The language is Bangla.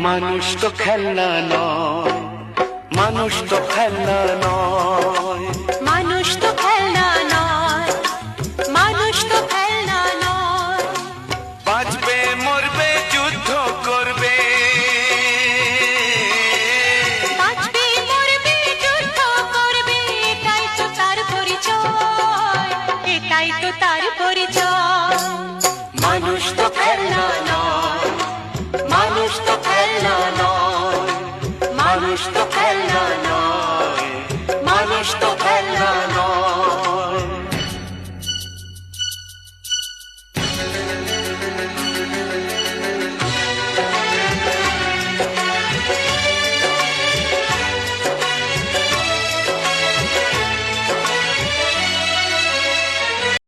মানুষ তো খেলনা নয়, মানুষ তো খেলনা নয়, মানুষ তো খেলনা নয়, মানুষ তো খেলনা নয়। বাঁচবে মরবে যুদ্ধ করবে, বাঁচবে মরবে যুদ্ধ করবে, এটাই তো তার পরিচয়, এটাই তো তার পরিচয়। মানুষ তো খেলনা নয়।